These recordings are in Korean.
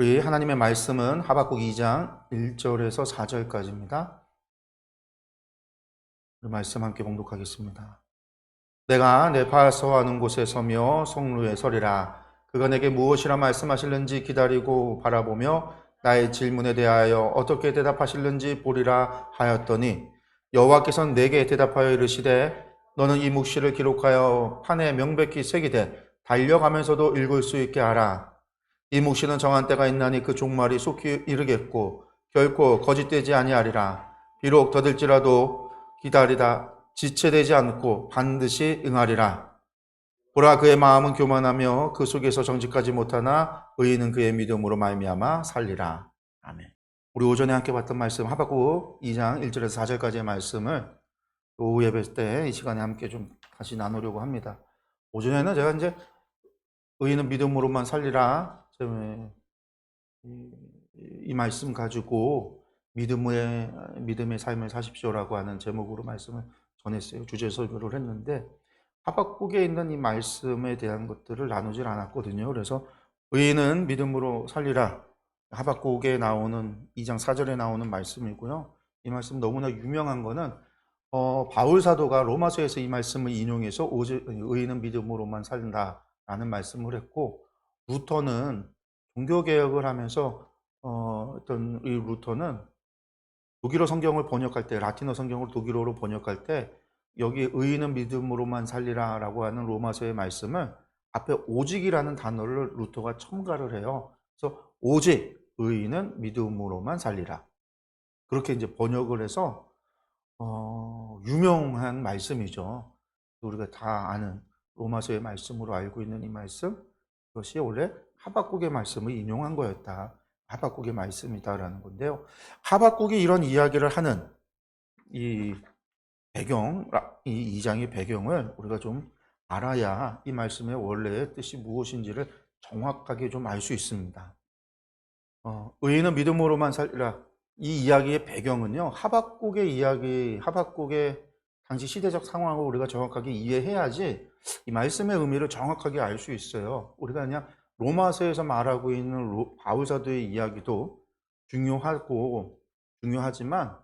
우리 하나님의 말씀은 하박국 2장 1절에서 4절까지입니다. 우리 말씀 함께 봉독하겠습니다. 내가 네파서 하는 곳에 서며 성루에 서리라. 그가 내게 무엇이라 말씀하실는지 기다리고 바라보며 나의 질문에 대하여 어떻게 대답하실는지 보리라 하였더니 여호와께서는 내게 대답하여 이르시되 너는 이 묵시를 기록하여 판에 명백히 새기되 달려가면서도 읽을 수 있게 하라. 이 묵시는 정한 때가 있나니 그 종말이 속히 이르겠고 결코 거짓되지 아니하리라. 비록 더딜지라도 기다리다 지체되지 않고 반드시 응하리라. 보라, 그의 마음은 교만하며 그 속에서 정직하지 못하나 의인은 그의 믿음으로 말미암아 살리라. 아멘. 우리 오전에 함께 봤던 말씀 하박국 2장 1절에서 4절까지의 말씀을 오후 예배 때 이 시간에 함께 좀 다시 나누려고 합니다. 오전에는 제가 이제 의인은 믿음으로만 살리라, 이 말씀 가지고 믿음의 삶을 사십시오라고 하는 제목으로 말씀을 전했어요. 주제 설교를 했는데 하박국에 있는 이 말씀에 대한 것들을 나누질 않았거든요. 그래서 의인은 믿음으로 살리라, 하박국에 나오는 2장 4절에 나오는 말씀이고요. 이 말씀 너무나 유명한 거는 바울 사도가 로마서에서 이 말씀을 인용해서 오직 의인은 믿음으로만 산다라는 말씀을 했고, 루터는 종교개혁을 하면서 어떤 이 루터는 독일어 성경을 번역할 때, 라틴어 성경을 독일어로 번역할 때 여기 의인은 믿음으로만 살리라라고 하는 로마서의 말씀을 앞에 오직이라는 단어를 루터가 첨가를 해요. 그래서 오직 의인은 믿음으로만 살리라, 그렇게 이제 번역을 해서 유명한 말씀이죠. 우리가 다 아는 로마서의 말씀으로 알고 있는 이 말씀, 그것이 원래 하박국의 말씀을 인용한 거였다, 하박국의 말씀이다라는 건데요. 하박국이 이런 이야기를 하는 이 배경, 이 2장의 배경을 우리가 좀 알아야 이 말씀의 원래의 뜻이 무엇인지를 정확하게 좀 알 수 있습니다. 의인은 믿음으로만 살리라, 이 이야기의 배경은요, 하박국의 이야기, 하박국의 당시 시대적 상황을 우리가 정확하게 이해해야지 이 말씀의 의미를 정확하게 알 수 있어요. 우리가 그냥 로마서에서 말하고 있는 바울 사도의 이야기도 중요하지만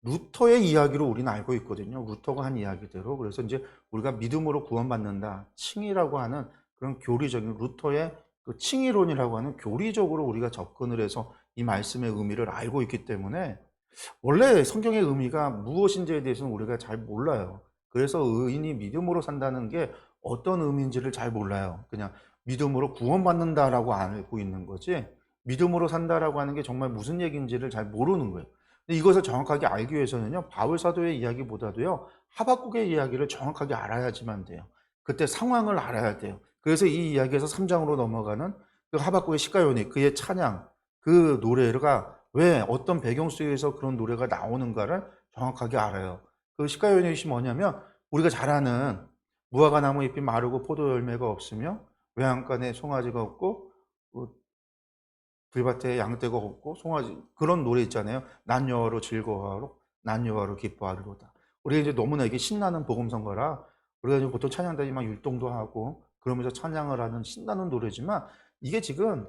루터의 이야기로 우리는 알고 있거든요. 루터가 한 이야기대로. 그래서 이제 우리가 믿음으로 구원받는다, 칭의라고 하는 그런 교리적인 루터의 그 칭의론이라고 하는 교리적으로 우리가 접근을 해서 이 말씀의 의미를 알고 있기 때문에 원래 성경의 의미가 무엇인지에 대해서는 우리가 잘 몰라요. 그래서 의인이 믿음으로 산다는 게 어떤 의미인지를 잘 몰라요. 그냥 믿음으로 구원받는다라고 알고 있는 거지, 믿음으로 산다라고 하는 게 정말 무슨 얘기인지를 잘 모르는 거예요. 근데 이것을 정확하게 알기 위해서는요, 바울 사도의 이야기보다도요, 하박국의 이야기를 정확하게 알아야지만 돼요. 그때 상황을 알아야 돼요. 그래서 이 이야기에서 3장으로 넘어가는 그 하박국의 시가요닉, 그의 찬양, 그 노래가 왜 어떤 배경 속에서 그런 노래가 나오는가를 정확하게 알아요. 그 시가요닉이 뭐냐면 우리가 잘 아는 무화과 나무 잎이 마르고 포도 열매가 없으며 외양간에 송아지가 없고 들밭에 양떼가 없고 송아지, 그런 노래 있잖아요. 난 여호와로 즐거워하고 난 여호와로 기뻐하리로다. 우리가 이제 너무나 이게 신나는 복음성가라 우리가 이제 보통 찬양단이 막 율동도 하고 그러면서 찬양을 하는 신나는 노래지만, 이게 지금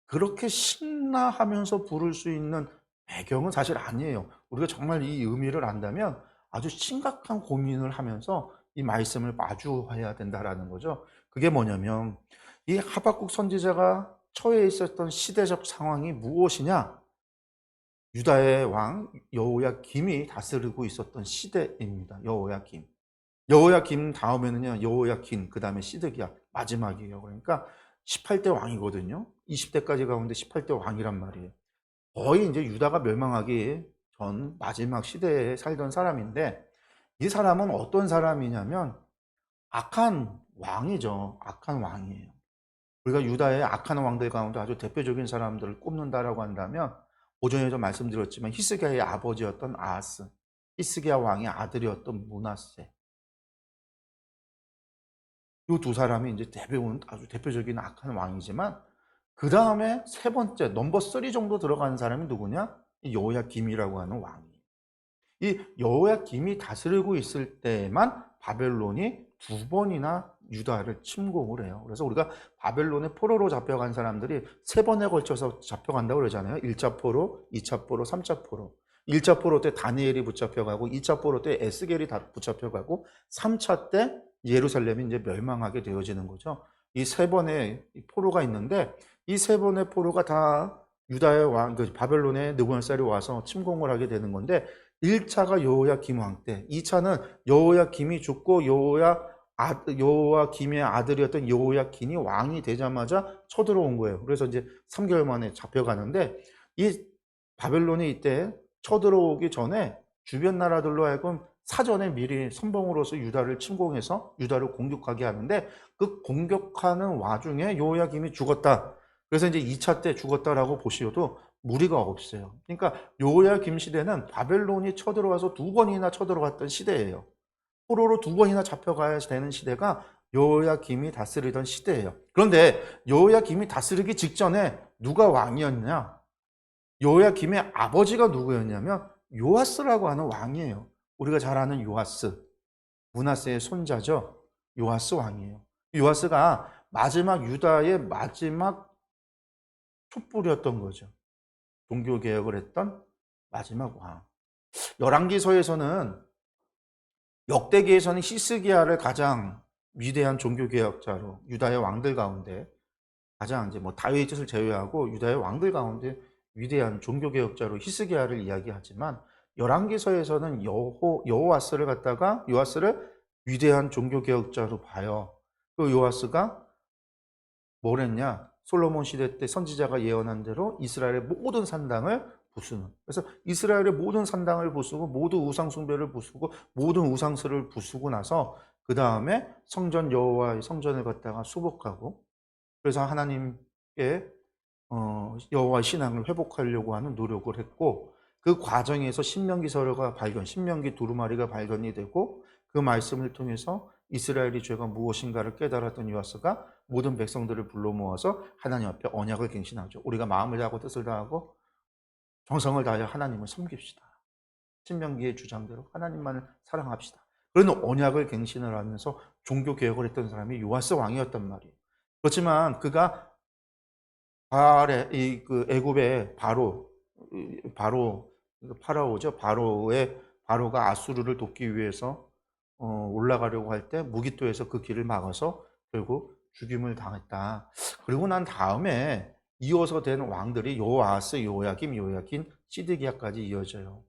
그렇게 신나하면서 부를 수 있는 배경은 사실 아니에요. 우리가 정말 이 의미를 안다면 아주 심각한 고민을 하면서 이 말씀을 마주해야 된다라는 거죠. 그게 뭐냐면 이 하박국 선지자가 처해 있었던 시대적 상황이 무엇이냐? 유다의 왕 여호야김이 다스리고 있었던 시대입니다. 여호야김 다음에는요, 여호야긴, 그 다음에 시드기야, 마지막이에요. 그러니까 18대 왕이거든요. 20대까지 가운데 18대 왕이란 말이에요. 거의 이제 유다가 멸망하기 전 마지막 시대에 살던 사람인데, 이 사람은 어떤 사람이냐면 악한 왕이죠. 악한 왕이에요. 우리가 유다의 악한 왕들 가운데 아주 대표적인 사람들을 꼽는다라고 한다면, 오전에도 말씀드렸지만 히스기야의 아버지였던 아하스, 히스기야 왕의 아들이었던 므낫세, 이 두 사람이 이제 아주 대표적인 악한 왕이지만, 그 다음에 세 번째 넘버 3 정도 들어가는 사람이 누구냐? 이 여호야김이라고 하는 왕이에요. 이 여호야김이 다스리고 있을 때만 바벨론이 두 번이나 유다를 침공을 해요. 그래서 우리가 바벨론의 포로로 잡혀간 사람들이 세 번에 걸쳐서 잡혀간다고 그러잖아요. 1차 포로, 2차 포로, 3차 포로. 1차 포로 때 다니엘이 붙잡혀가고 2차 포로 때 에스겔이 다 붙잡혀가고 3차 때 예루살렘이 이제 멸망하게 되어지는 거죠. 이 세 번의 포로가 있는데 이 세 번의 포로가 다 유다의 왕, 바벨론의 느부갓네살이 와서 침공을 하게 되는 건데 1차가 여호야김 왕 때, 2차는 여호야김이 죽고 여호야김의 아들이었던 여호야긴이 왕이 되자마자 쳐들어온 거예요. 그래서 이제 3개월 만에 잡혀가는데 이 바벨론이 이때 쳐들어오기 전에 주변 나라들로 하여금 사전에 미리 선봉으로서 유다를 침공해서 유다를 공격하게 하는데 그 공격하는 와중에 여호야김이 죽었다. 그래서 이제 2차 때 죽었다라고 보셔도 무리가 없어요. 그러니까 여호야김 시대는 바벨론이 쳐들어와서 두 번이나 쳐들어갔던 시대예요. 포로로 두 번이나 잡혀가야 되는 시대가 여호야김이 다스리던 시대예요. 그런데 여호야김이 다스리기 직전에 누가 왕이었냐? 여호야김의 아버지가 누구였냐면 요아스라고 하는 왕이에요. 우리가 잘 아는 요아스, 므낫세의 손자죠. 요아스 왕이에요. 요아스가 마지막 유다의 마지막 촛불이었던 거죠. 종교개혁을 했던 마지막 왕. 열왕기서에서는 역대기에서는 히스기야를 가장 위대한 종교개혁자로 유다의 왕들 가운데 가장 이제 뭐 다윗의 뜻을 제외하고 유다의 왕들 가운데 위대한 종교개혁자로 히스기야를 이야기하지만 열왕기서에서는 여호와스를 갖다가 요아스를 위대한 종교개혁자로 봐요. 그 요아스가 뭘 했냐? 솔로몬 시대 때 선지자가 예언한 대로 이스라엘의 모든 산당을 부수는. 그래서 이스라엘의 모든 산당을 부수고 모든 우상 숭배를 부수고 모든 우상스를 부수고 나서 그 다음에 성전 여호와의 성전을 갖다가 수복하고 그래서 하나님께 여호와 신앙을 회복하려고 하는 노력을 했고 그 과정에서 신명기서가 신명기 두루마리가 발견이 되고 그 말씀을 통해서 이스라엘의 죄가 무엇인가를 깨달았던 요아스가 모든 백성들을 불러 모아서 하나님 앞에 언약을 갱신하죠. 우리가 마음을 다하고 뜻을 다하고 정성을 다하여 하나님을 섬깁시다. 신명기의 주장대로 하나님만을 사랑합시다. 그런 언약을 갱신을 하면서 종교개혁을 했던 사람이 요아스 왕이었단 말이에요. 그렇지만 그가 애굽의 파라오죠. 바로가 아수르를 돕기 위해서 올라가려고 할 때 무기토에서 그 길을 막아서 결국 죽임을 당했다. 그리고 난 다음에 이어서 된 왕들이 요아스, 요야김, 요야긴, 시드기야까지 이어져요.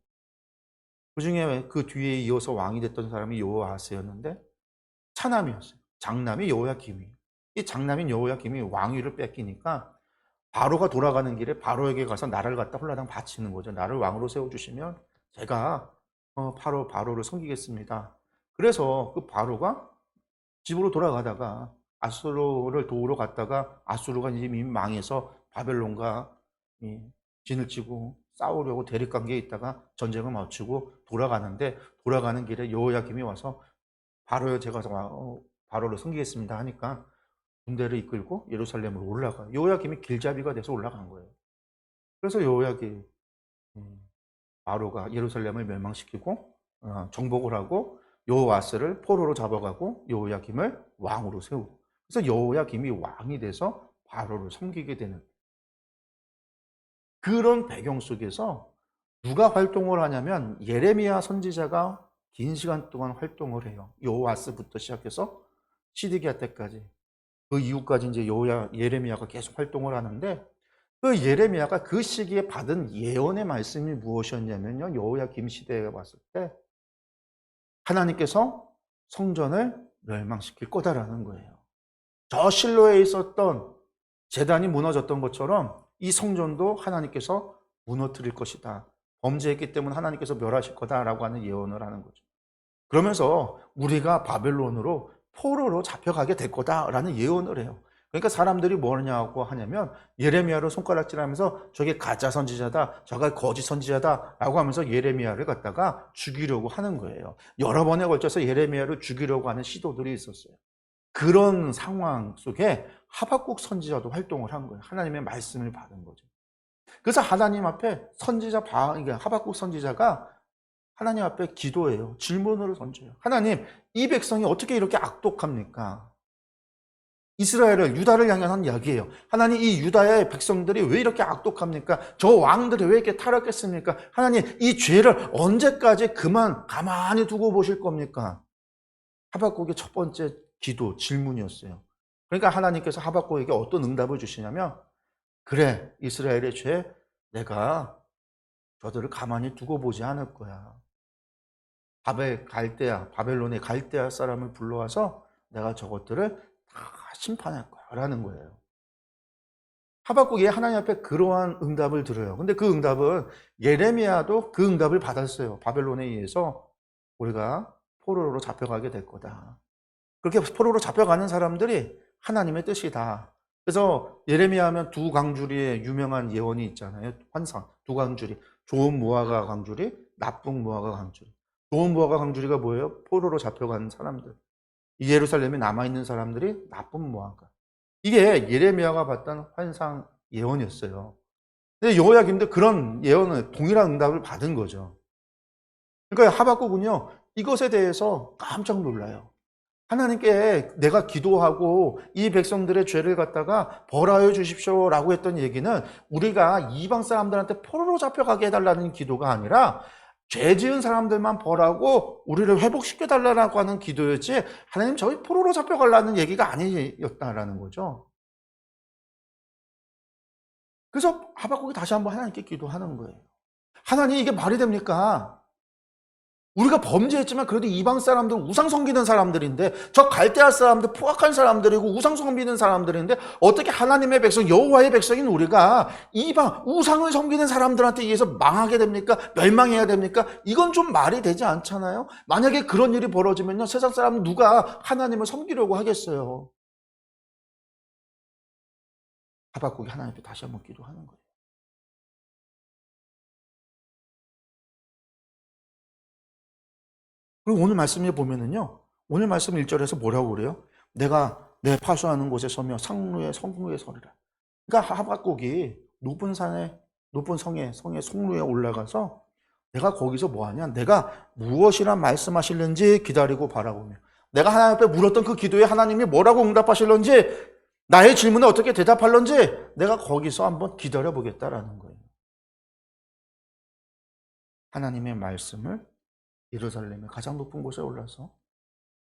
그 중에 그 뒤에 이어서 왕이 됐던 사람이 요아스였는데 차남이었어요. 장남이 여호야김이. 이 장남인 여호야김이 왕위를 뺏기니까 바로가 돌아가는 길에 바로에게 가서 나를 갖다 홀라당 바치는 거죠. 나를 왕으로 세워주시면 제가 바로를 섬기겠습니다. 그래서 그 바로가 집으로 돌아가다가 아수르를 도우러 갔다가 아수르가 이미 망해서 바벨론과 진을 치고 싸우려고 대립관계에 있다가 전쟁을 마치고 돌아가는데 돌아가는 길에 여호야김이 와서 바로요 제가 바로를 섬기겠습니다 하니까 군대를 이끌고 예루살렘으로 올라가요. 여호야김이 길잡이가 돼서 올라간 거예요. 그래서 바로가 예루살렘을 멸망시키고 정복을 하고 여호아스를 포로로 잡아가고 여호야김을 왕으로 세우고 그래서 여호야김이 왕이 돼서 바로를 섬기게 되는 그런 배경 속에서 누가 활동을 하냐면 예레미야 선지자가 긴 시간 동안 활동을 해요. 여호아스부터 시작해서 시드기야 때까지 그 이후까지 이제 예레미야가 계속 활동을 하는데 그 예레미야가 그 시기에 받은 예언의 말씀이 무엇이었냐면요. 여호야김 시대에 왔을 때 하나님께서 성전을 멸망시킬 거다라는 거예요. 저 실로에 있었던 제단이 무너졌던 것처럼 이 성전도 하나님께서 무너뜨릴 것이다. 범죄했기 때문에 하나님께서 멸하실 거다라고 하는 예언을 하는 거죠. 그러면서 우리가 바벨론으로 포로로 잡혀가게 될 거다라는 예언을 해요. 그러니까 사람들이 뭐냐고 하냐면 예레미야를 손가락질하면서 저게 가짜 선지자다, 저게 거짓 선지자다라고 하면서 예레미야를 갖다가 죽이려고 하는 거예요. 여러 번에 걸쳐서 예레미야를 죽이려고 하는 시도들이 있었어요. 그런 상황 속에 하박국 선지자도 활동을 한 거예요. 하나님의 말씀을 받은 거죠. 그래서 하나님 앞에 하박국 선지자가 하나님 앞에 기도해요. 질문으로 던져요. 하나님, 이 백성이 어떻게 이렇게 악독합니까? 이스라엘을, 유다를 향한 이야기예요. 하나님, 이 유다의 백성들이 왜 이렇게 악독합니까? 저 왕들이 왜 이렇게 타락했습니까? 하나님, 이 죄를 언제까지 가만히 두고 보실 겁니까? 하박국의 첫 번째 기도, 질문이었어요. 그러니까 하나님께서 하박국에게 어떤 응답을 주시냐면, 그래, 이스라엘의 죄, 내가 저들을 가만히 두고 보지 않을 거야. 바벨론의 갈대아 사람을 불러와서 내가 저것들을 다 심판할 거야 라는 거예요. 하박국이 하나님 앞에 그러한 응답을 들어요. 근데 그 응답은 예레미야도 그 응답을 받았어요. 바벨론에 의해서 우리가 포로로 잡혀가게 될 거다. 그렇게 포로로 잡혀가는 사람들이 하나님의 뜻이다. 그래서 예레미야 하면 두 광주리의 유명한 예언이 있잖아요. 환상, 두 광주리. 좋은 무화과 광주리, 나쁜 무화과 광주리. 좋은 무화과 광주리가 뭐예요? 포로로 잡혀가는 사람들. 이 예루살렘에 남아있는 사람들이 나쁜 무화과. 이게 예레미야가 봤던 환상 예언이었어요. 근데 여호야김도 그런 예언을 동일한 응답을 받은 거죠. 그러니까 하박국은요, 이것에 대해서 깜짝 놀라요. 하나님께 내가 기도하고 이 백성들의 죄를 갖다가 벌하여 주십시오라고 했던 얘기는 우리가 이방 사람들한테 포로로 잡혀가게 해달라는 기도가 아니라 죄 지은 사람들만 벌하고 우리를 회복시켜 달라고 하는 기도였지, 하나님 저희 포로로 잡혀가려는 얘기가 아니었다라는 거죠. 그래서 하박국이 다시 한번 하나님께 기도하는 거예요. 하나님, 이게 말이 됩니까? 우리가 범죄했지만 그래도 이방 사람들 우상 섬기는 사람들인데, 저 갈대아 사람들 포악한 사람들이고 우상 섬기는 사람들인데, 어떻게 하나님의 백성, 여호와의 백성인 우리가 이방 우상을 섬기는 사람들한테 의해서 망하게 됩니까? 멸망해야 됩니까? 이건 좀 말이 되지 않잖아요. 만약에 그런 일이 벌어지면요, 세상 사람은 누가 하나님을 섬기려고 하겠어요. 하박국이 하나님께 다시 한번 기도하는 거예요. 그리고 오늘 말씀에 보면은요, 오늘 말씀 1절에서 뭐라고 그래요? 내가 내 파수하는 곳에 서며 성루에 서리라. 그러니까 하박국이 높은 산에, 높은 성의 성루에 올라가서 내가 거기서 뭐 하냐? 내가 무엇이라 말씀하실는지 기다리고 바라보며, 내가 하나님 앞에 물었던 그 기도에 하나님이 뭐라고 응답하실런지, 나의 질문에 어떻게 대답할런지 내가 거기서 한번 기다려 보겠다라는 거예요. 하나님의 말씀을 예루살렘의 가장 높은 곳에 올라서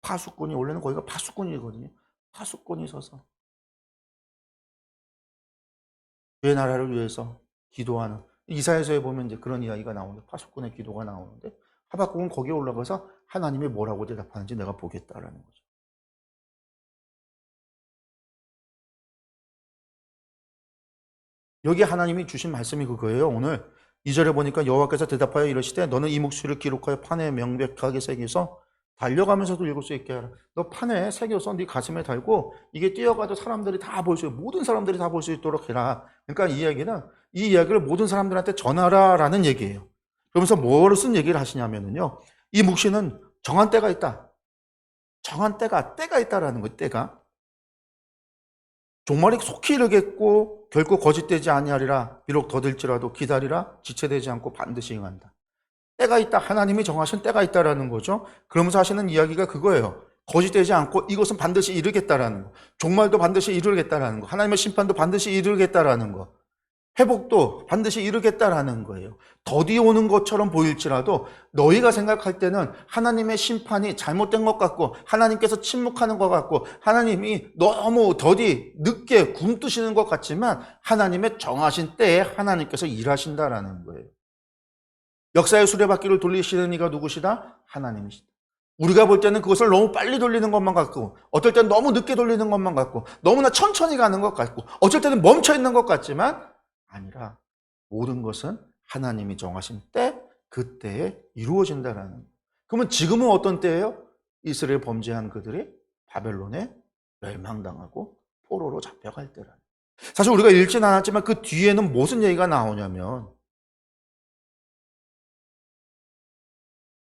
파수꾼이, 원래는 거기가 파수꾼이거든요. 파수꾼이 서서 그 나라를 위해서 기도하는, 이사야서에 보면 이제 그런 이야기가 나오는데, 파수꾼의 기도가 나오는데, 하박국은 거기에 올라가서 하나님이 뭐라고 대답하는지 내가 보겠다라는 거죠. 여기 하나님이 주신 말씀이 그거예요. 오늘 2절에 보니까 여호와께서 대답하여 이르시되 너는 이 묵시를 기록하여 판에 명백하게 새겨서 달려가면서도 읽을 수 있게 하라. 너 판에 새겨서 네 가슴에 달고 이게 뛰어가도 사람들이 다 볼 수, 모든 사람들이 다 볼 수 있도록 해라. 그러니까 이 이야기를 모든 사람들한테 전하라라는 얘기예요. 그러면서 뭐를 쓴 얘기를 하시냐면요, 이 묵시는 정한 때가 있다. 정한 때가 있다라는 거예요. 때가. 종말이 속히 이르겠고 결코 거짓되지 아니하리라. 비록 더딜지라도 기다리라. 지체되지 않고 반드시 응한다. 때가 있다. 하나님이 정하신 때가 있다라는 거죠. 그러면서 하시는 이야기가 그거예요. 거짓되지 않고 이것은 반드시 이루겠다라는 거. 종말도 반드시 이루겠다라는 거. 하나님의 심판도 반드시 이루겠다라는 거. 회복도 반드시 이루겠다라는 거예요. 더디 오는 것처럼 보일지라도 너희가 생각할 때는 하나님의 심판이 잘못된 것 같고, 하나님께서 침묵하는 것 같고, 하나님이 너무 더디 늦게 굼뜨시는 것 같지만, 하나님의 정하신 때에 하나님께서 일하신다라는 거예요. 역사의 수레바퀴를 돌리시는 이가 누구시다? 하나님이시다. 우리가 볼 때는 그것을 너무 빨리 돌리는 것만 같고, 어떨 때는 너무 늦게 돌리는 것만 같고, 너무나 천천히 가는 것 같고, 어쩔 때는 멈춰 있는 것 같지만 아니라, 모든 것은 하나님이 정하신 때, 그때에 이루어진다라는 거예요. 그러면 지금은 어떤 때예요? 이스라엘 범죄한 그들이 바벨론에 멸망당하고 포로로 잡혀갈 때라는 거예요. 사실 우리가 읽진 않았지만 그 뒤에는 무슨 얘기가 나오냐면,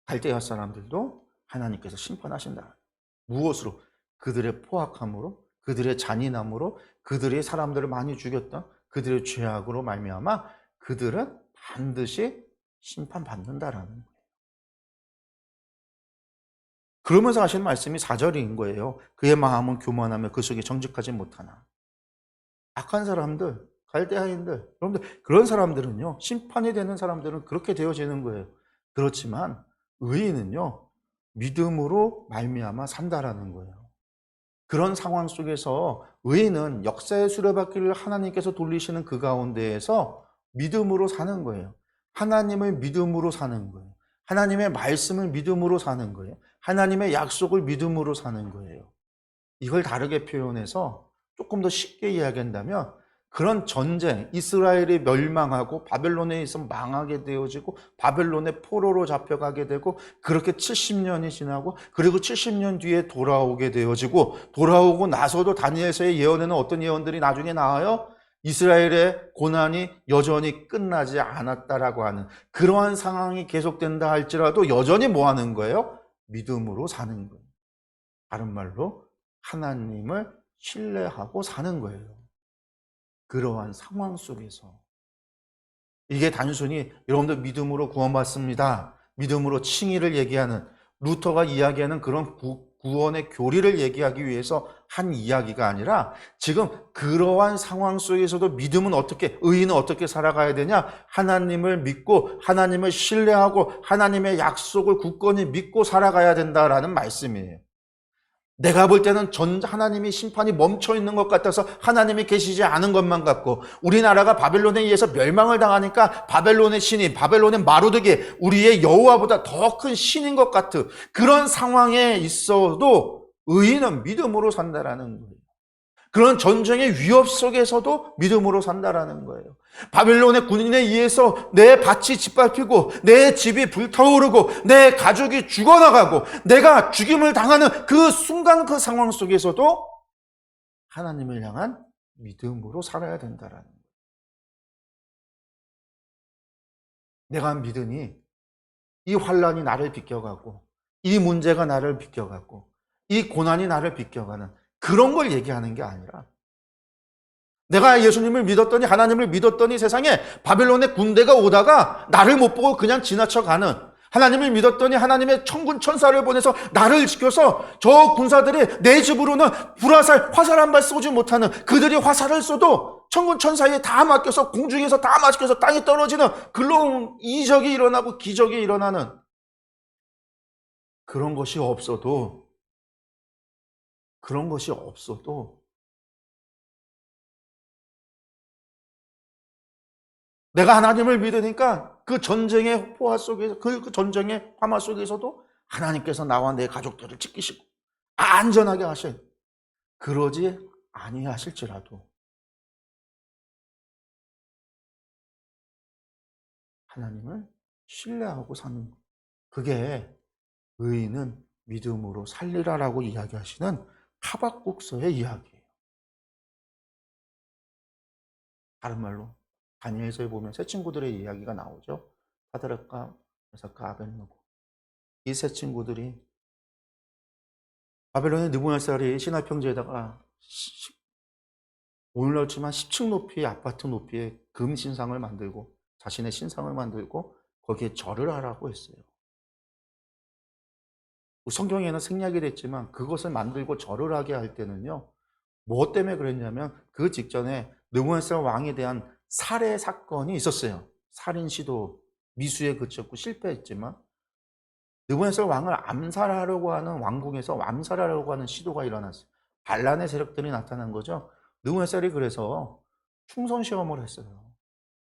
갈대아 사람들도 하나님께서 심판하신다. 무엇으로? 그들의 포악함으로, 그들의 잔인함으로, 그들이 사람들을 많이 죽였던 그들의 죄악으로 말미암아 그들은 반드시 심판받는다라는 거예요. 그러면서 하시는 말씀이 4절인 거예요. 그의 마음은 교만하며 그 속에 정직하지 못하나. 악한 사람들, 갈대아인들, 여러분들 그런 사람들은요, 심판이 되는 사람들은 그렇게 되어지는 거예요. 그렇지만 의인은요, 믿음으로 말미암아 산다라는 거예요. 그런 상황 속에서 의인은 역사의 수레바퀴를 하나님께서 돌리시는 그 가운데에서 믿음으로 사는 거예요. 하나님을 믿음으로 사는 거예요. 하나님의 말씀을 믿음으로 사는 거예요. 하나님의 약속을 믿음으로 사는 거예요. 이걸 다르게 표현해서 조금 더 쉽게 이야기한다면 그런 전쟁, 이스라엘이 멸망하고 바벨론에 의해서 망하게 되어지고 바벨론의 포로로 잡혀가게 되고 그렇게 70년이 지나고 그리고 70년 뒤에 돌아오게 되어지고 돌아오고 나서도 다니엘서의 예언에는 어떤 예언들이 나중에 나와요? 이스라엘의 고난이 여전히 끝나지 않았다라고 하는 그러한 상황이 계속된다 할지라도 여전히 뭐 하는 거예요? 믿음으로 사는 거예요. 다른 말로 하나님을 신뢰하고 사는 거예요. 그러한 상황 속에서 이게 단순히 여러분들 믿음으로 구원받습니다. 믿음으로 칭의를 얘기하는 루터가 이야기하는 그런 구원의 교리를 얘기하기 위해서 한 이야기가 아니라 지금 그러한 상황 속에서도 믿음은 어떻게, 의인은 어떻게 살아가야 되냐? 하나님을 믿고 하나님을 신뢰하고 하나님의 약속을 굳건히 믿고 살아가야 된다라는 말씀이에요. 내가 볼 때는 하나님이 심판이 멈춰 있는 것 같아서 하나님이 계시지 않은 것만 같고 우리나라가 바벨론에 의해서 멸망을 당하니까 바벨론의 신이 바벨론의 마루드게 우리의 여호와보다 더 큰 신인 것 같은 그런 상황에 있어도 의인은 믿음으로 산다라는 거예요. 그런 전쟁의 위협 속에서도 믿음으로 산다라는 거예요. 바벨론의 군인에 의해서 내 밭이 짓밟히고 내 집이 불타오르고 내 가족이 죽어나가고 내가 죽임을 당하는 그 순간 그 상황 속에서도 하나님을 향한 믿음으로 살아야 된다라는 거예요. 내가 믿으니 이 환란이 나를 비껴가고 이 문제가 나를 비껴가고 이 고난이 나를 비껴가는 그런 걸 얘기하는 게 아니라 내가 예수님을 믿었더니 하나님을 믿었더니 세상에 바벨론의 군대가 오다가 나를 못 보고 그냥 지나쳐가는 하나님을 믿었더니 하나님의 천군 천사를 보내서 나를 지켜서 저 군사들이 내 집으로는 불화살, 화살 한 발 쏘지 못하는 그들이 화살을 쏘도 천군 천사에 다 맡겨서 공중에서 다 맡겨서 땅에 떨어지는 그런 이적이 일어나고 기적이 일어나는 그런 것이 없어도 내가 하나님을 믿으니까 그 전쟁의 포화 속에서 그 전쟁의 화마 속에서도 하나님께서 나와 내 가족들을 지키시고 안전하게 하셔요. 그러지 아니하실지라도 하나님을 신뢰하고 사는 것. 그게 의인은 믿음으로 살리라라고 이야기하시는 하박국서의 이야기예요. 다른 말로 다니엘서에 보면 세 친구들의 이야기가 나오죠. 사드락과 메삭과 아벳느고. 이 세 친구들이 바벨론의 느부갓네살이 시내 평지에다가 오늘날 치면 10층 높이의 아파트 높이의 금 신상을 만들고 자신의 신상을 만들고 거기에 절을 하라고 했어요. 성경에는 생략이 됐지만 그것을 만들고 절을 하게 할 때는요. 뭐 때문에 그랬냐면 그 직전에 느부갓네살 왕에 대한 살해 사건이 있었어요. 살인 시도 미수에 그쳤고 실패했지만 느부갓네살 왕을 암살하려고 하는 왕궁에서 암살하려고 하는 시도가 일어났어요. 반란의 세력들이 나타난 거죠. 느부갓네살이 그래서 충성 시험을 했어요.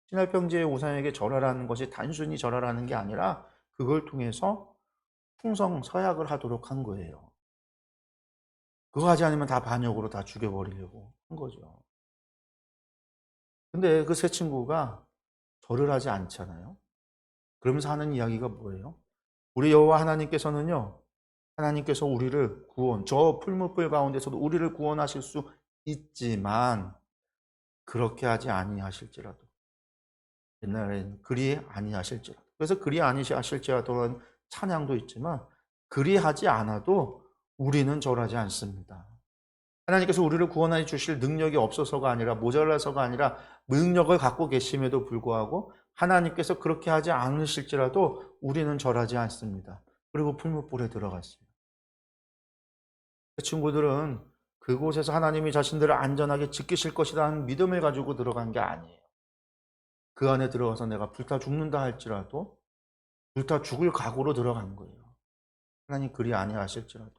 신할평지의 우상에게 절하라는 것이 단순히 절하라는 게 아니라 그걸 통해서 충성 서약을 하도록 한 거예요. 그거 하지 않으면 다 반역으로 다 죽여버리려고 한 거죠. 근데 그 세 친구가 절을 하지 않잖아요. 그러면서 하는 이야기가 뭐예요? 우리 여호와 하나님께서는요. 하나님께서 우리를 저 풀무불 가운데서도 우리를 구원하실 수 있지만 그렇게 하지 아니하실지라도 옛날에는 그리 아니하실지라도 그래서 그리 아니하실지라도는 찬양도 있지만 그리하지 않아도 우리는 절하지 않습니다. 하나님께서 우리를 구원해 주실 능력이 없어서가 아니라 모자라서가 아니라 능력을 갖고 계심에도 불구하고 하나님께서 그렇게 하지 않으실지라도 우리는 절하지 않습니다. 그리고 풀무불에 들어갔어요. 그 친구들은 그곳에서 하나님이 자신들을 안전하게 지키실 것이라는 믿음을 가지고 들어간 게 아니에요. 그 안에 들어가서 내가 불타 죽는다 할지라도 불타 죽을 각오로 들어간 거예요. 하나님 그리 아니하실지라도.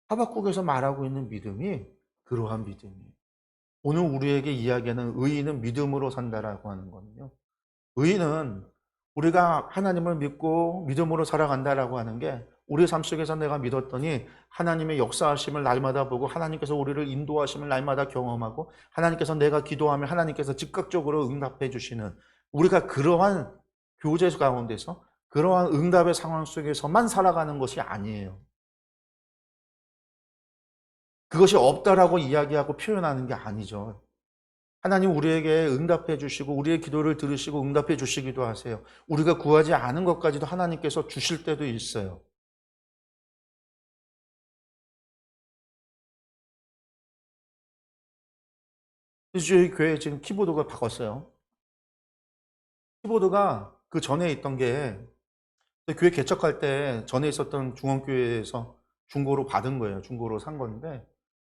하박국에서 말하고 있는 믿음이 그러한 믿음이에요. 오늘 우리에게 이야기하는 의인은 믿음으로 산다라고 하는 거는요. 의인은 우리가 하나님을 믿고 믿음으로 살아간다라고 하는 게 우리 삶 속에서 내가 믿었더니 하나님의 역사하심을 날마다 보고 하나님께서 우리를 인도하심을 날마다 경험하고 하나님께서 내가 기도하면 하나님께서 즉각적으로 응답해 주시는 우리가 그러한 교제 가운데서 그러한 응답의 상황 속에서만 살아가는 것이 아니에요. 그것이 없다라고 이야기하고 표현하는 게 아니죠. 하나님 우리에게 응답해 주시고 우리의 기도를 들으시고 응답해 주시기도 하세요. 우리가 구하지 않은 것까지도 하나님께서 주실 때도 있어요. 그래서 저희 교회 지금 키보드가 바꿨어요. 키보드가 그 전에 있던 게 교회 개척할 때 전에 있었던 중원교회에서 중고로 받은 거예요. 중고로 산 건데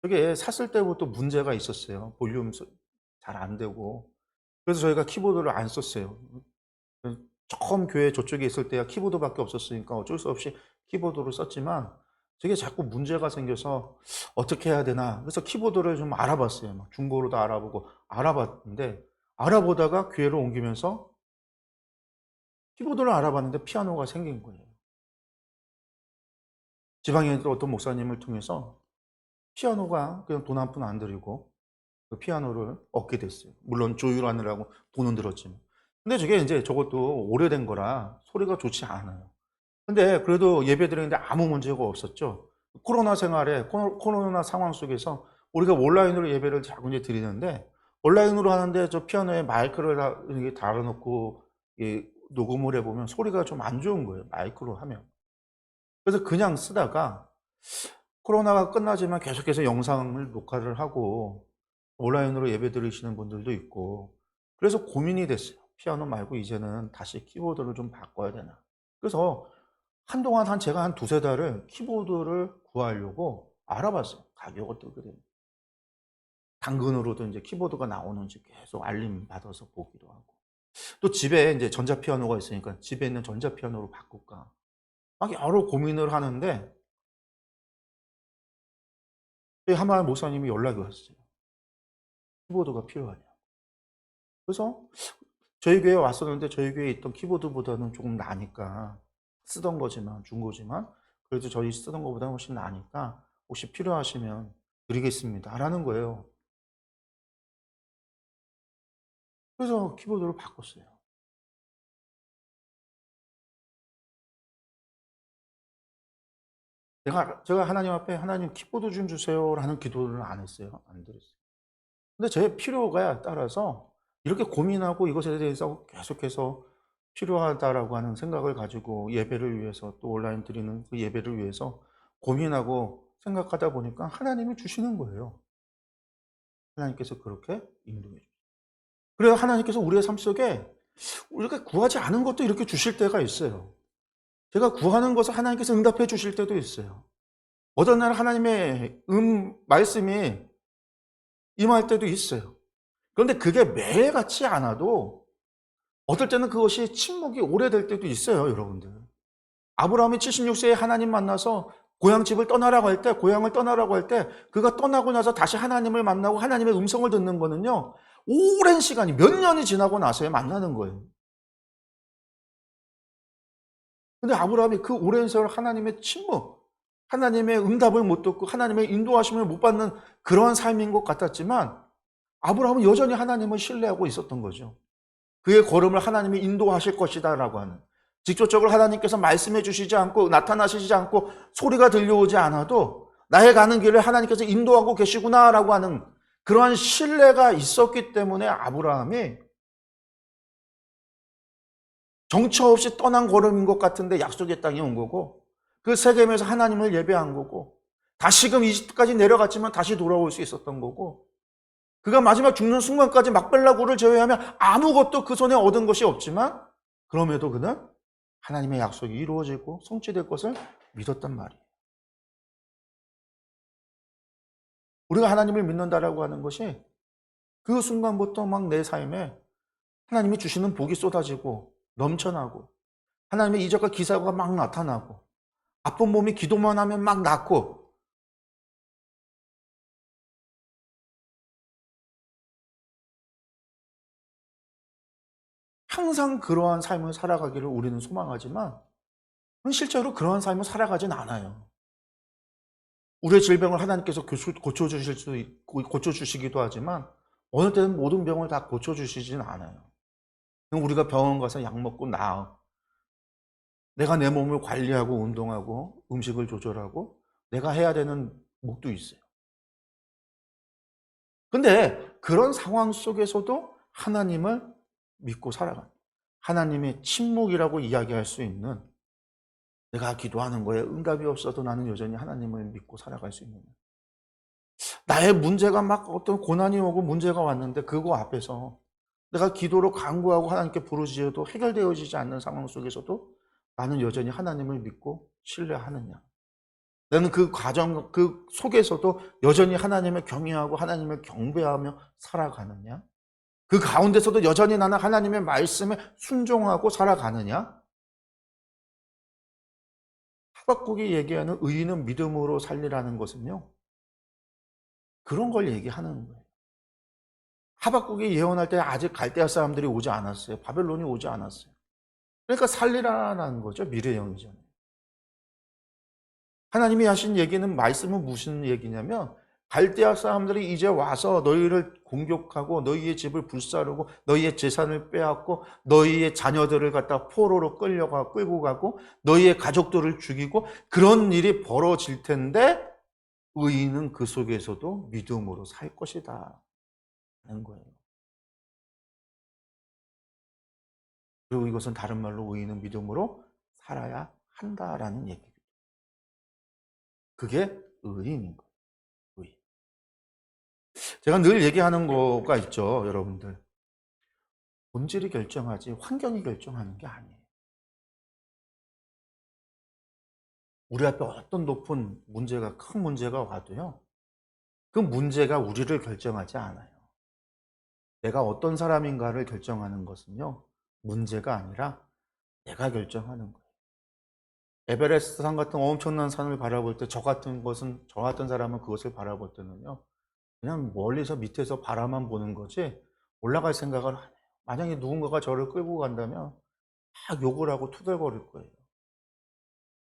그게 샀을 때부터 문제가 있었어요. 볼륨 잘 안 되고. 그래서 저희가 키보드를 안 썼어요. 처음 교회 저쪽에 있을 때야 키보드밖에 없었으니까 어쩔 수 없이 키보드를 썼지만 저게 자꾸 문제가 생겨서 어떻게 해야 되나. 그래서 키보드를 좀 알아봤어요. 막 중고로도 알아보고 알아봤는데 알아보다가 교회를 옮기면서 키보드를 알아봤는데 피아노가 생긴 거예요. 지방에 있는 어떤 목사님을 통해서 피아노가 그냥 돈 한 푼 안 들이고 그 피아노를 얻게 됐어요. 물론 조율하느라고 돈은 들었지만. 근데 저게 이제 저것도 오래된 거라 소리가 좋지 않아요. 근데 그래도 예배 드리는데 아무 문제가 없었죠. 코로나 생활에, 코로나 상황 속에서 우리가 온라인으로 예배를 자꾸 이제 드리는데 온라인으로 하는데 저 피아노에 마이크를 이렇게 달아놓고 녹음을 해보면 소리가 좀 안 좋은 거예요. 마이크로 하면. 그래서 그냥 쓰다가 코로나가 끝나지만 계속해서 영상을 녹화를 하고 온라인으로 예배 드리시는 분들도 있고 그래서 고민이 됐어요. 피아노 말고 이제는 다시 키보드를 좀 바꿔야 되나. 그래서 한동안 제가 한 두세 달을 키보드를 구하려고 알아봤어요. 가격 어떻게 되는지. 당근으로도 이제 키보드가 나오는지 계속 알림 받아서 보기도 하고. 또 집에 이제 전자피아노가 있으니까 집에 있는 전자피아노로 바꿀까. 막 여러 고민을 하는데 하마 목사님이 연락이 왔어요. 키보드가 필요하냐. 그래서 저희 교회에 왔었는데 저희 교회에 있던 키보드보다는 조금 나니까 쓰던 거지만 중고지만 그래도 저희 쓰던 것보다 훨씬 나니까 혹시 필요하시면 드리겠습니다 라는 거예요. 그래서 키보드를 바꿨어요. 제가 하나님 앞에 하나님 키보드 좀 주세요 라는 기도를 안 했어요. 안 드렸어요. 근데 제 필요가 따라서 이렇게 고민하고 이것에 대해서 계속해서 필요하다라고 하는 생각을 가지고 예배를 위해서 또 온라인 드리는 그 예배를 위해서 고민하고 생각하다 보니까 하나님이 주시는 거예요. 하나님께서 그렇게 인도해 주세요. 그래서 하나님께서 우리의 삶 속에 우리가 구하지 않은 것도 이렇게 주실 때가 있어요. 제가 구하는 것을 하나님께서 응답해 주실 때도 있어요. 어떤 날 하나님의 말씀이 임할 때도 있어요. 그런데 그게 매일 같지 않아도 어떨 때는 그것이 침묵이 오래될 때도 있어요, 여러분들. 아브라함이 76세에 하나님 만나서 고향집을 떠나라고 할 때, 고향을 떠나라고 할 때, 그가 떠나고 나서 다시 하나님을 만나고 하나님의 음성을 듣는 거는요, 오랜 시간이, 몇 년이 지나고 나서야 만나는 거예요. 근데 아브라함이 그 오랜 세월 하나님의 침묵, 하나님의 응답을 못 듣고 하나님의 인도하심을 못 받는 그러한 삶인 것 같았지만, 아브라함은 여전히 하나님을 신뢰하고 있었던 거죠. 그의 걸음을 하나님이 인도하실 것이다 라고 하는, 직접적으로 하나님께서 말씀해 주시지 않고 나타나시지 않고 소리가 들려오지 않아도 나의 가는 길을 하나님께서 인도하고 계시구나 라고 하는 그러한 신뢰가 있었기 때문에 아브라함이 정처 없이 떠난 걸음인 것 같은데 약속의 땅에 온 거고, 그 세겜에서 하나님을 예배한 거고, 다시금 이집트까지 내려갔지만 다시 돌아올 수 있었던 거고, 그가 마지막 죽는 순간까지 막벨라 굴을 제외하면 아무것도 그 손에 얻은 것이 없지만 그럼에도 그는 하나님의 약속이 이루어지고 성취될 것을 믿었단 말이에요. 우리가 하나님을 믿는다라고 하는 것이 그 순간부터 막 내 삶에 하나님이 주시는 복이 쏟아지고 넘쳐나고 하나님의 이적과 기사가 막 나타나고 아픈 몸이 기도만 하면 막 낫고 항상 그러한 삶을 살아가기를 우리는 소망하지만 실제로 그러한 삶을 살아가진 않아요. 우리의 질병을 하나님께서 고쳐주시기도 하지만 어느 때는 모든 병을 다 고쳐주시진 않아요. 우리가 병원 가서 약 먹고 나아. 내가 내 몸을 관리하고 운동하고 음식을 조절하고 내가 해야 되는 목도 있어요. 근데 그런 상황 속에서도 하나님을 믿고 살아가는, 하나님의 침묵이라고 이야기할 수 있는, 내가 기도하는 거에 응답이 없어도 나는 여전히 하나님을 믿고 살아갈 수 있는, 나의 문제가 막 어떤 고난이 오고 문제가 왔는데 그거 앞에서 내가 기도로 간구하고 하나님께 부르짖어도 해결되어지지 않는 상황 속에서도 나는 여전히 하나님을 믿고 신뢰하느냐, 나는 그 과정 그 속에서도 여전히 하나님을 경외하고 하나님을 경배하며 살아가느냐, 그 가운데서도 여전히 나는 하나님의 말씀에 순종하고 살아가느냐. 하박국이 얘기하는 의인은 믿음으로 살리라는 것은요, 그런 걸 얘기하는 거예요. 하박국이 예언할 때 아직 갈대아 사람들이 오지 않았어요. 바벨론이 오지 않았어요. 그러니까 살리라는 거죠. 미래형이잖아요. 하나님이 하신 얘기는, 말씀은 무슨 얘기냐면 갈대아 사람들이 이제 와서 너희를 공격하고 너희의 집을 불사르고 너희의 재산을 빼앗고 너희의 자녀들을 갖다 포로로 끌고 가고 너희의 가족들을 죽이고 그런 일이 벌어질 텐데 의인은 그 속에서도 믿음으로 살 것이다 하는 거예요. 그리고 이것은 다른 말로 의인은 믿음으로 살아야 한다라는 얘기입니다. 그게 의인인 거예요. 의인. 제가 늘 얘기하는 거가 있죠, 여러분들. 본질이 결정하지 환경이 결정하는 게 아니에요. 우리 앞에 어떤 높은 문제가, 큰 문제가 와도요, 그 문제가 우리를 결정하지 않아요. 내가 어떤 사람인가를 결정하는 것은요, 문제가 아니라 내가 결정하는 거예요. 에베레스트 산 같은 엄청난 산을 바라볼 때 저 같은 사람은 그것을 바라볼 때는요, 그냥 멀리서 밑에서 바라만 보는 거지 올라갈 생각을 안 해요. 만약에 누군가가 저를 끌고 간다면 막 욕을 하고 투덜거릴 거예요.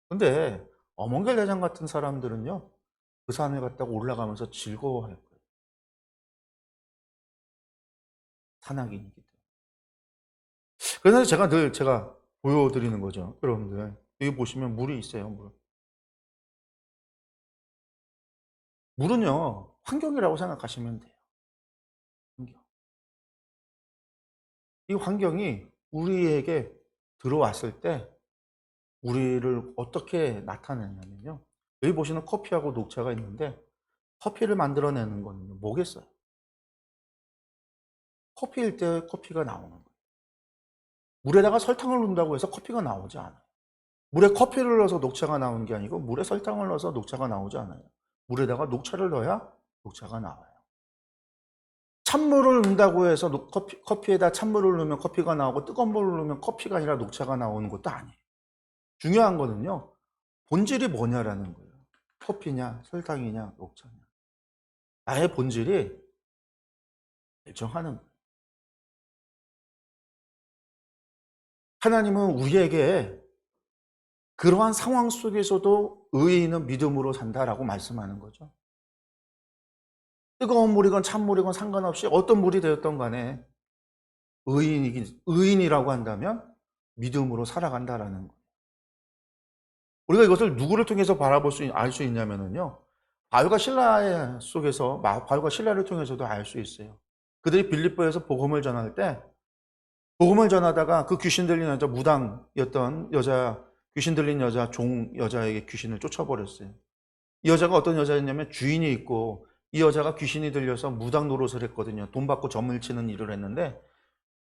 근데 어멍겔 대장 같은 사람들은요, 그 산을 갖다가 올라가면서 즐거워할 거예요. 산악인이기 때문에. 그래서 제가 보여드리는 거죠. 여러분들 여기 보시면 물이 있어요. 물은요 환경이라고 생각하시면 돼요. 환경. 이 환경이 우리에게 들어왔을 때 우리를 어떻게 나타내냐면요, 여기 보시는 커피하고 녹차가 있는데 커피를 만들어내는 거는 뭐겠어요? 커피일 때 커피가 나오는 거예요. 물에다가 설탕을 넣는다고 해서 커피가 나오지 않아요. 물에 커피를 넣어서 녹차가 나오는 게 아니고 물에 설탕을 넣어서 녹차가 나오지 않아요. 물에다가 녹차를 넣어야 녹차가 나와요. 찬물을 넣는다고 해서 커피에다 찬물을 넣으면 커피가 나오고 뜨거운 물을 넣으면 커피가 아니라 녹차가 나오는 것도 아니에요. 중요한 거는요, 본질이 뭐냐라는 거예요. 커피냐 설탕이냐 녹차냐. 나의 본질이 결정하는 거예요. 하나님은 우리에게 그러한 상황 속에서도 의인은 믿음으로 산다라고 말씀하는 거죠. 뜨거운 물이건 찬물이건 상관없이 어떤 물이 되었던 간에 의인이라고 한다면 믿음으로 살아간다라는 거예요. 우리가 이것을 누구를 통해서 알 수 있냐면요, 바울과 신라를 통해서도 알 수 있어요. 그들이 빌립보에서 복음을 전할 때, 복음을 전하다가 그 귀신 들린 여자, 무당이었던 여자, 귀신 들린 여자, 여자에게 귀신을 쫓아버렸어요. 이 여자가 어떤 여자였냐면 주인이 있고 이 여자가 귀신이 들려서 무당 노릇을 했거든요. 돈 받고 점을 치는 일을 했는데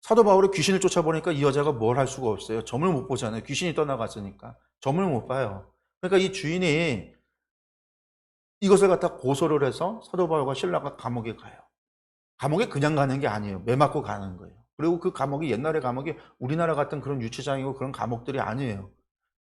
사도 바울이 귀신을 쫓아보니까 이 여자가 뭘 할 수가 없어요. 점을 못 보잖아요. 귀신이 떠나갔으니까. 점을 못 봐요. 그러니까 이 주인이 이것을 갖다 고소를 해서 사도 바울과 실라가 감옥에 가요. 감옥에 그냥 가는 게 아니에요. 매 맞고 가는 거예요. 그리고 그 감옥이 옛날의 감옥이 우리나라 같은 그런 유치장이고 그런 감옥들이 아니에요.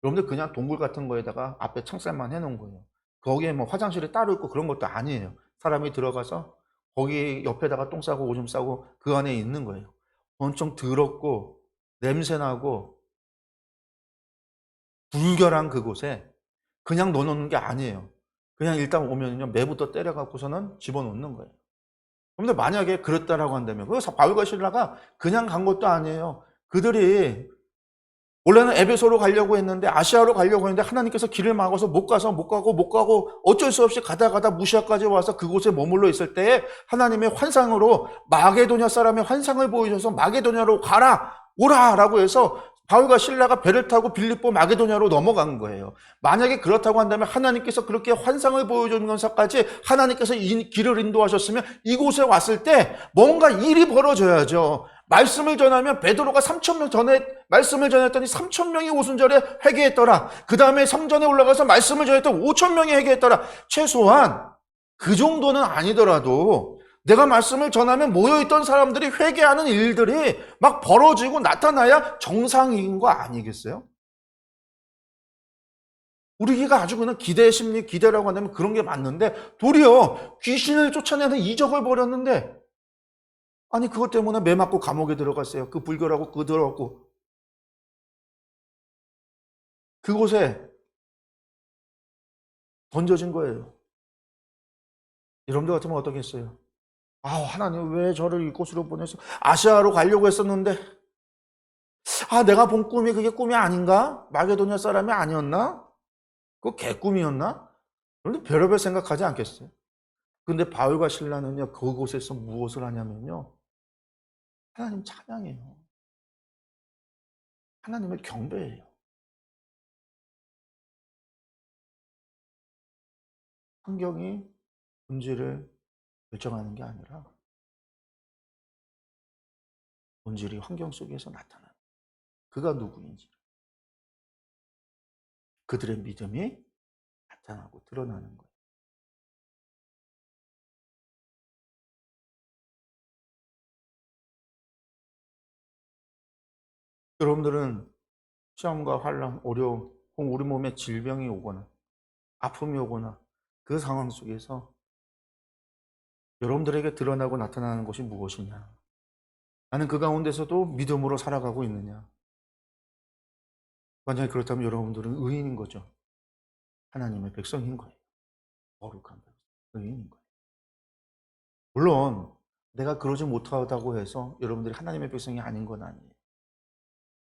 여러분들 그냥 동굴 같은 거에다가 앞에 창살만 해놓은 거예요. 거기에 뭐 화장실이 따로 있고 그런 것도 아니에요. 사람이 들어가서 거기 옆에다가 똥 싸고 오줌 싸고 그 안에 있는 거예요. 엄청 더럽고 냄새나고 불결한 그곳에 그냥 넣어놓는 게 아니에요. 그냥 일단 오면요 매부터 때려갖고서는 집어넣는 거예요. 근데 만약에 그랬다라고 한다면 그래서 바울과 실라가 그냥 간 것도 아니에요. 그들이 원래는 에베소로 가려고 했는데 아시아로 가려고 했는데 하나님께서 길을 막아서 못 가고 어쩔 수 없이 가다 무시아까지 와서 그곳에 머물러 있을 때에 하나님의 환상으로 마게도냐 사람의 환상을 보여줘서 마게도냐로 가라 오라라고 해서 바울과 실라가 배를 타고 빌립보 마게도냐로 넘어간 거예요. 만약에 그렇다고 한다면 하나님께서 그렇게 환상을 보여주면서까지 하나님께서 이 길을 인도하셨으면 이곳에 왔을 때 뭔가 일이 벌어져야죠. 말씀을 전하면 베드로가 3,000명 전에 말씀을 전했더니 3,000명이 오순절에 회개했더라. 그 다음에 성전에 올라가서 말씀을 전했더니 5,000명이 회개했더라. 최소한 그 정도는 아니더라도 내가 말씀을 전하면 모여있던 사람들이 회개하는 일들이 막 벌어지고 나타나야 정상인 거 아니겠어요? 우리가 아주 그냥 기대 심리, 기대라고 한다면 그런 게 맞는데 도리어 귀신을 쫓아내는 이적을 벌였는데 아니 그것 때문에 매 맞고 감옥에 들어갔어요. 그 불결하고 그 더럽고 그곳에 던져진 거예요. 여러분들 같으면 어떻겠어요? 아 하나님 왜 저를 이곳으로 보내서 아시아로 가려고 했었는데 아 내가 본 꿈이 그게 꿈이 아닌가? 마게도냐 사람이 아니었나? 그거 개꿈이었나? 그런데 별의별 생각하지 않겠어요? 근데 바울과 실라는요 그곳에서 무엇을 하냐면요 하나님 찬양해요. 하나님을 경배해요. 환경이 본질을 결정하는 게 아니라 본질이 환경 속에서 나타나는 그가 누구인지 그들의 믿음이 나타나고 드러나는 거예요. 여러분들은 시험과 환란, 어려움, 혹은 우리 몸에 질병이 오거나 아픔이 오거나 그 상황 속에서 여러분들에게 드러나고 나타나는 것이 무엇이냐? 나는 그 가운데서도 믿음으로 살아가고 있느냐? 만약에 그렇다면 여러분들은 의인인 거죠. 하나님의 백성인 거예요. 거룩한 백성, 의인인 거예요. 물론 내가 그러지 못하다고 해서 여러분들이 하나님의 백성이 아닌 건 아니에요.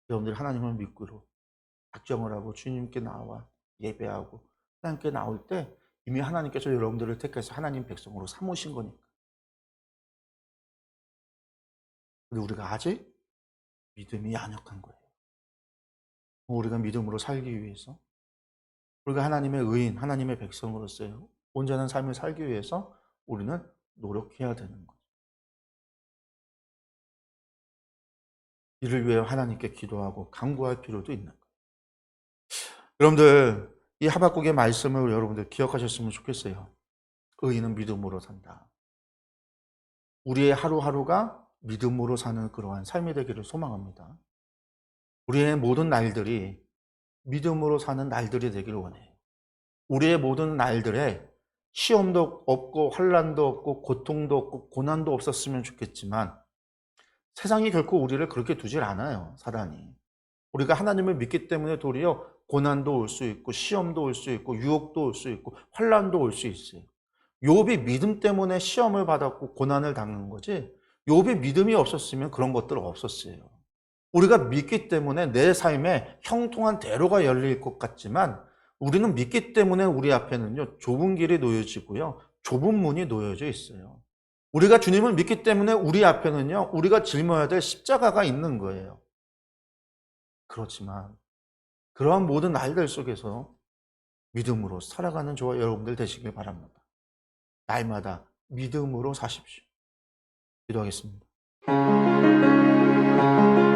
여러분들이 하나님을 믿고 작정을 하고 주님께 나와 예배하고 하나님께 나올 때 이미 하나님께서 여러분들을 택해서 하나님 백성으로 삼으신 거니까. 근데 우리가 아직 믿음이 연약한 거예요. 우리가 믿음으로 살기 위해서 우리가 하나님의 의인, 하나님의 백성으로서요 온전한 삶을 살기 위해서 우리는 노력해야 되는 거예요. 이를 위해 하나님께 기도하고 간구할 필요도 있는 거예요. 여러분들 이 하박국의 말씀을 여러분들 기억하셨으면 좋겠어요. 의인은 믿음으로 산다. 우리의 하루하루가 믿음으로 사는 그러한 삶이 되기를 소망합니다. 우리의 모든 날들이 믿음으로 사는 날들이 되기를 원해요. 우리의 모든 날들에 시험도 없고 환난도 없고 고통도 없고 고난도 없었으면 좋겠지만 세상이 결코 우리를 그렇게 두질 않아요. 사단이. 우리가 하나님을 믿기 때문에 도리어 고난도 올 수 있고 시험도 올 수 있고 유혹도 올 수 있고 환난도 올 수 있어요. 욥이 믿음 때문에 시험을 받았고 고난을 당한 거지 욥이 믿음이 없었으면 그런 것들 없었어요. 우리가 믿기 때문에 내 삶에 형통한 대로가 열릴 것 같지만 우리는 믿기 때문에 우리 앞에는요 좁은 길이 놓여지고요 좁은 문이 놓여져 있어요. 우리가 주님을 믿기 때문에 우리 앞에는요 우리가 짊어야 될 십자가가 있는 거예요. 그렇지만 그러한 모든 날들 속에서 믿음으로 살아가는 저와 여러분들 되시길 바랍니다. 날마다 믿음으로 사십시오. 기도하겠습니다. 네.